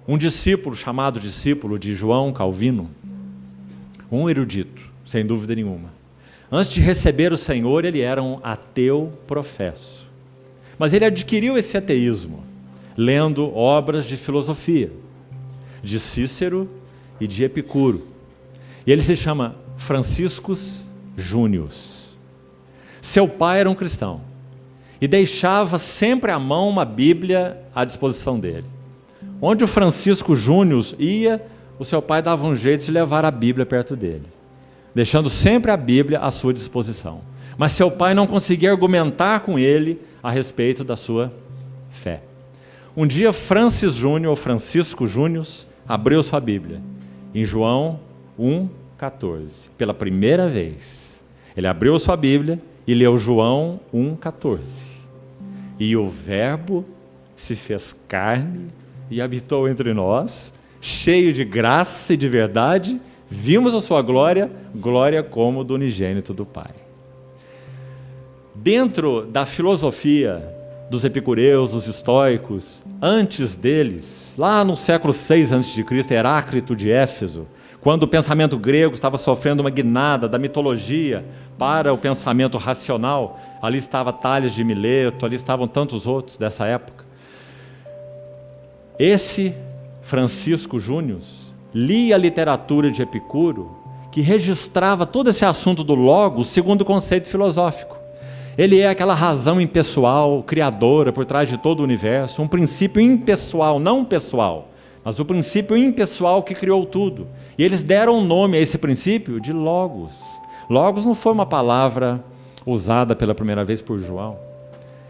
Um discípulo, chamado discípulo de João Calvino, um erudito, sem dúvida nenhuma. Antes de receber o Senhor, ele era um ateu professo. Mas ele adquiriu esse ateísmo, lendo obras de filosofia, de Cícero e de Epicuro. E ele se chama Franciscus Június. Seu pai era um cristão e deixava sempre à mão uma Bíblia à disposição dele. Onde o Francisco Június ia, o seu pai dava um jeito de levar a Bíblia perto dele, deixando sempre a Bíblia à sua disposição. Mas seu pai não conseguia argumentar com ele a respeito da sua fé. Um dia Francisco Június, abriu sua Bíblia em João 1,14. Pela primeira vez, ele abriu sua Bíblia e leu João 1,14. E o Verbo se fez carne e habitou entre nós, cheio de graça e de verdade, vimos a sua glória, glória como do unigênito do Pai. Dentro da filosofia dos epicureus, dos estoicos, antes deles, lá no século 6 a.C., Heráclito de Éfeso, quando o pensamento grego estava sofrendo uma guinada da mitologia para o pensamento racional, ali estava Tales de Mileto, ali estavam tantos outros dessa época. Esse Francisco Június lia a literatura de Epicuro, que registrava todo esse assunto do logos segundo o conceito filosófico. Ele é aquela razão impessoal, criadora por trás de todo o universo, um princípio impessoal, não pessoal, mas o princípio impessoal que criou tudo. E eles deram um nome a esse princípio de logos. Logos não foi uma palavra usada pela primeira vez por João.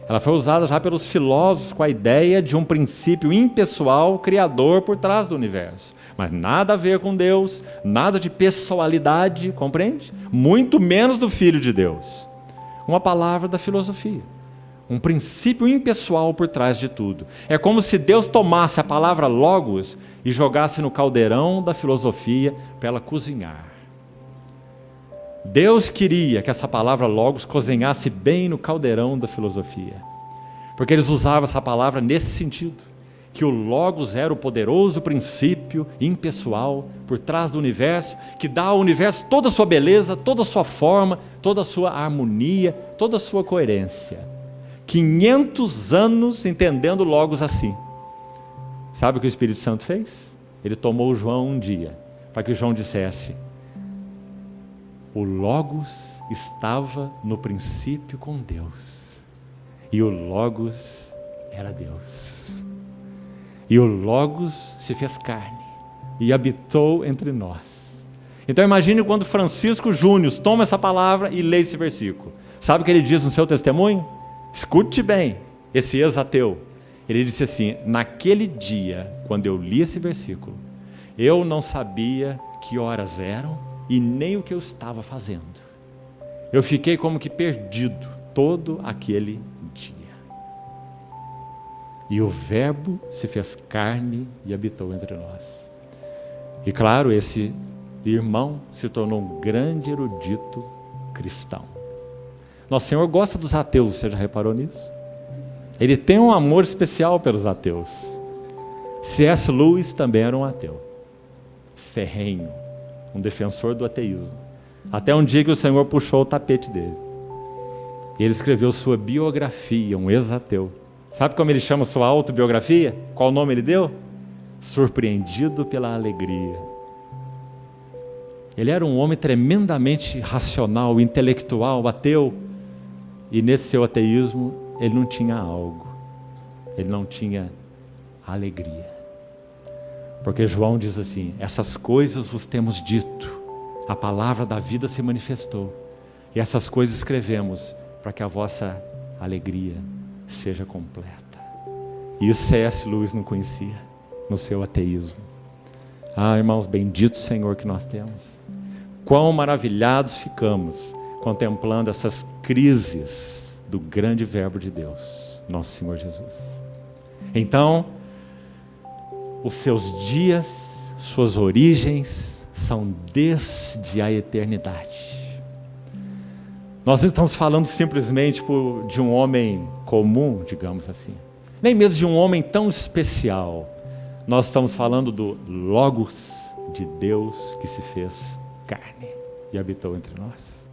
Ela foi usada já pelos filósofos com a ideia de um princípio impessoal, criador por trás do universo. Mas nada a ver com Deus, nada de pessoalidade, compreende? Muito menos do Filho de Deus. Uma palavra da filosofia. Um princípio impessoal por trás de tudo. É como se Deus tomasse a palavra logos e jogasse no caldeirão da filosofia para ela cozinhar. Deus queria que essa palavra logos cozinhasse bem no caldeirão da filosofia, porque eles usavam essa palavra nesse sentido, que o logos era o poderoso princípio impessoal por trás do universo, que dá ao universo toda a sua beleza, toda a sua forma, toda a sua harmonia, toda a sua coerência. 500 anos entendendo logos assim. Sabe o que o Espírito Santo fez? Ele tomou João um dia, para que João dissesse: o Logos estava no princípio com Deus, e o Logos era Deus. E o Logos se fez carne e habitou entre nós. Então imagine quando Francisco Június toma essa palavra e lê esse versículo. Sabe o que ele diz no seu testemunho? Escute bem, esse ex-ateu. Ele disse assim: naquele dia, quando eu li esse versículo, eu não sabia que horas eram e nem o que eu estava fazendo. Eu fiquei como que perdido todo aquele dia. E o Verbo se fez carne e habitou entre nós. E claro, esse irmão se tornou um grande erudito cristão. Nosso Senhor gosta dos ateus, você já reparou nisso? Ele tem um amor especial pelos ateus. C.S. Lewis também era um ateu, ferrenho, um defensor do ateísmo. Até um dia que o Senhor puxou o tapete dele. E ele escreveu sua biografia, um ex-ateu. Sabe como ele chama sua autobiografia? Qual nome ele deu? Surpreendido pela alegria. Ele era um homem tremendamente racional, intelectual, ateu. E nesse seu ateísmo, ele não tinha algo. Ele não tinha alegria. Porque João diz assim: essas coisas vos temos dito, a palavra da vida se manifestou, e essas coisas escrevemos para que a vossa alegria seja completa. E isso C.S. Lewis não conhecia no seu ateísmo. Ah, irmãos, bendito Senhor que nós temos. Quão maravilhados ficamos contemplando essas crises do grande Verbo de Deus, nosso Senhor Jesus. Então, os seus dias, suas origens são desde a eternidade. Nós não estamos falando simplesmente de um homem comum, digamos assim. nem mesmo de um homem tão especial. Nós estamos falando do Logos de Deus que se fez carne e habitou entre nós.